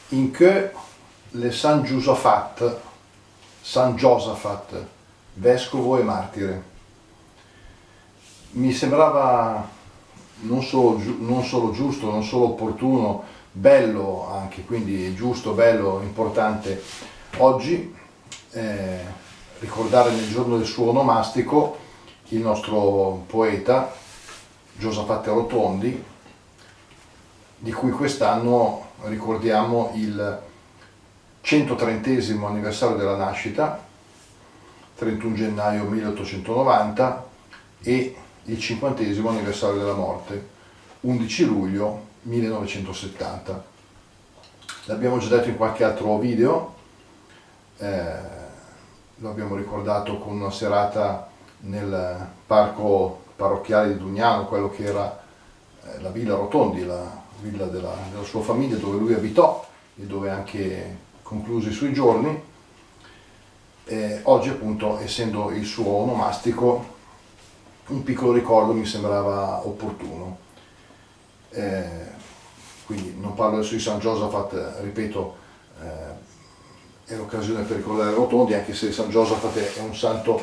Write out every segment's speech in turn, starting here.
in che le San Giosafat, vescovo e martire. Mi sembrava non solo giusto, non solo opportuno, bello anche, quindi giusto, bello, importante oggi ricordare nel giorno del suo onomastico il nostro poeta Giosafat Rotondi, di cui quest'anno ricordiamo il 130° anniversario della nascita, 31 gennaio 1890, e il 50° anniversario della morte, 11 luglio 1970. L'abbiamo già detto in qualche altro video, lo abbiamo ricordato con una serata nel parco parrocchiale di Dugnano, quello che era la Villa Rotondi, la villa della sua famiglia, dove lui abitò e dove anche concluse i suoi giorni. Oggi, appunto, essendo il suo onomastico, un piccolo ricordo mi sembrava opportuno. Quindi non parlo adesso di San Giosafat, ripeto, è l'occasione per ricordare Rotondi, anche se San Giosafat è un santo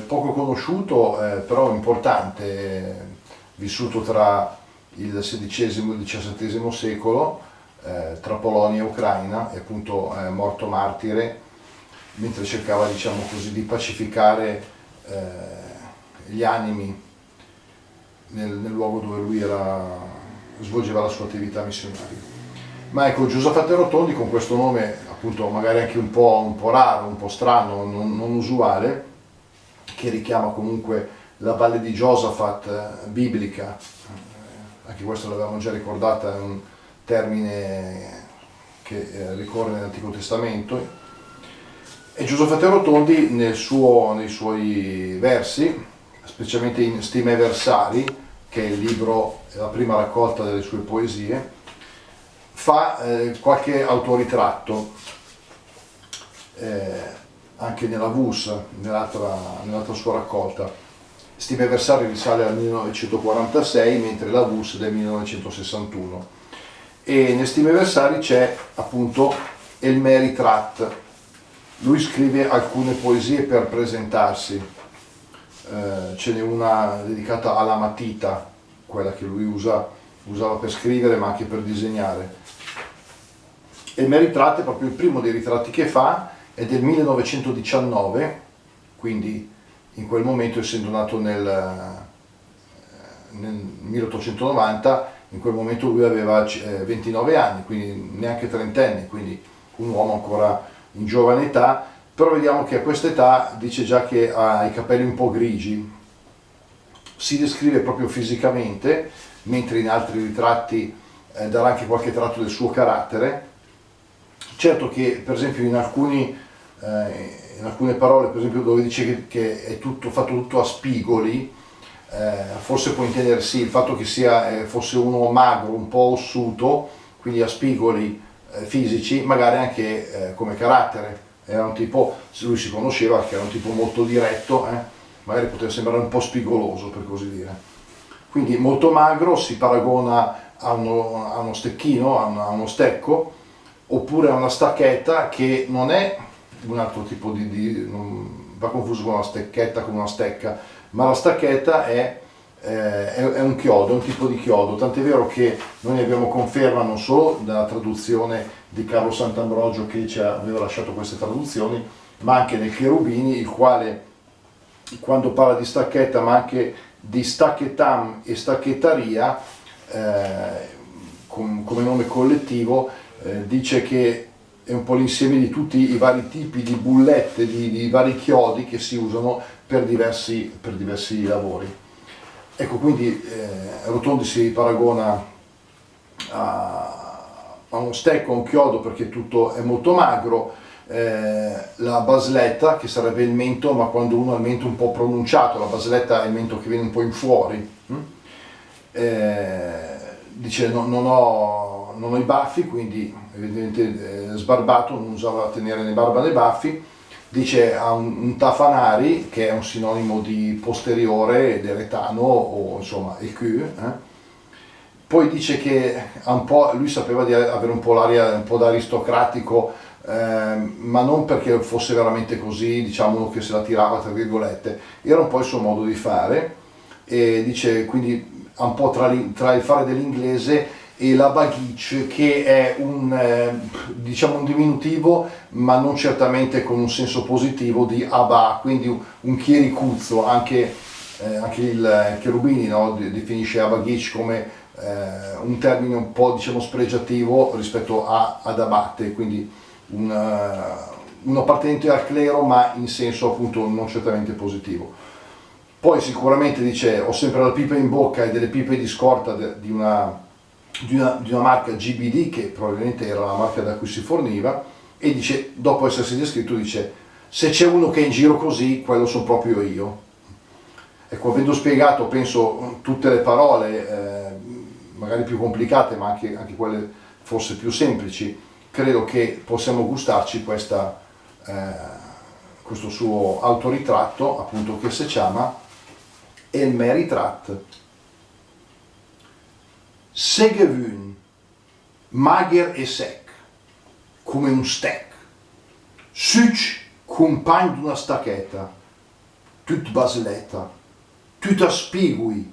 poco conosciuto, però importante, vissuto tra il XVI e il XVII secolo, tra Polonia e Ucraina, e appunto morto martire mentre cercava, diciamo così, di pacificare gli animi nel luogo dove lui svolgeva la sua attività missionaria. Ma ecco, Giosafat Rotondi, con questo nome appunto magari anche un po' raro, un po' strano, non usuale, che richiama comunque la valle di Giosafat biblica, anche questo l'avevamo già ricordata, è un termine che ricorre nell'Antico Testamento. E Giosafat Rotondi nei suoi versi, specialmente in Stime Versari, che è il libro, la prima raccolta delle sue poesie, fa qualche autoritratto, anche nella Vus, nell'altra sua raccolta. Stime Versari risale al 1946, mentre la Vus del 1961. E nel Stime Versari c'è appunto Elmer Ritrat. Lui scrive alcune poesie per presentarsi, ce n'è una dedicata alla matita, quella che lui usava per scrivere ma anche per disegnare. E il mio ritratto è proprio il primo dei ritratti che fa, è del 1919, quindi in quel momento, essendo nato nel 1890, in quel momento lui aveva 29 anni, quindi neanche trentenne, quindi un uomo ancora in giovane età, però vediamo che a questa età dice già che ha i capelli un po' grigi, si descrive proprio fisicamente, mentre in altri ritratti darà anche qualche tratto del suo carattere. Certo che per esempio in alcune parole, per esempio dove dice che è fatto tutto a spigoli, forse può intendersi il fatto che fosse uno magro, un po' ossuto, quindi a spigoli fisici, magari anche come carattere. Era un tipo, se lui si conosceva, che era un tipo molto diretto, magari poteva sembrare un po' spigoloso, per così dire. Quindi molto magro, si paragona a uno stecchino, a uno stecco, oppure a una stacchetta, che non è un altro tipo non va confuso con una stecchetta, con una stecca, ma la stacchetta è un chiodo, è un tipo di chiodo, tant'è vero che noi ne abbiamo conferma non solo dalla traduzione di Carlo Sant'Ambrogio, che ci aveva lasciato queste traduzioni, ma anche nel Cherubini, il quale, quando parla di stacchetta ma anche di stacchettam e stacchettaria come nome collettivo, dice che è un po' l'insieme di tutti i vari tipi di bullette, di vari chiodi che si usano per diversi lavori. Ecco, quindi Rotondi si paragona a uno stecco, a un chiodo, perché tutto è molto magro. La basletta, che sarebbe il mento, ma quando uno ha il mento un po' pronunciato, la basletta è il mento che viene un po' in fuori. Dice non ho i baffi, quindi evidentemente sbarbato, non usava tenere né barba né baffi. Dice ha un tafanari, che è un sinonimo di posteriore, ed eretano, o insomma écu, Poi dice che ha un po', lui sapeva di avere un po' l'aria un po' da aristocratico, ma non perché fosse veramente così, diciamo uno che se la tirava tra virgolette, era un po' il suo modo di fare, e dice quindi ha un po' tra il fare dell'inglese e la baguiche, che è diciamo un diminutivo, ma non certamente con un senso positivo, di Abba, quindi un chiericuzzo. Anche il Cherubini, no, definisce Abaghich come un termine un po', diciamo, spregiativo rispetto ad abate, quindi un appartenente al clero, ma in senso appunto non certamente positivo. Poi sicuramente dice: ho sempre la pipa in bocca e delle pipe di scorta di una marca GBD, che probabilmente era la marca da cui si forniva, e dice, dopo essersi descritto, dice: se c'è uno che è in giro così, quello sono proprio io. Ecco, avendo spiegato, penso, tutte le parole, magari più complicate, ma anche quelle forse più semplici, credo che possiamo gustarci questo suo autoritratto, appunto, che si chiama El Meritrat. Segevun, mager e sec, come un steak, suc compagno d'una stacchetta, tut basiletta, tutta spigui,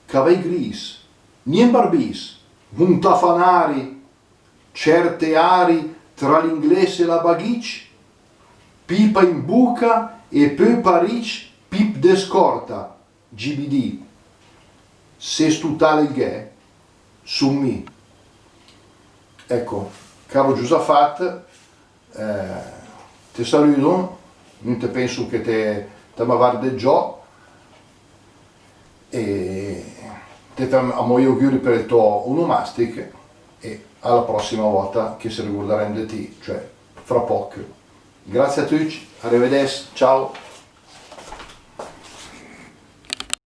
cavei gris, nien barbis, muntafanari, certe ari tra l'inglese e la baguiche, pipa in buca e peu paric pip de scorta, GBD, se stutale il ghe, summi. Ecco, caro Giusafat, te saluto, non te penso che te m'avarde già, e ti amo gli auguri per il tuo onomastic, e alla prossima volta che si riguarderà di te, cioè fra poco. Grazie a tutti, arrivederci, ciao.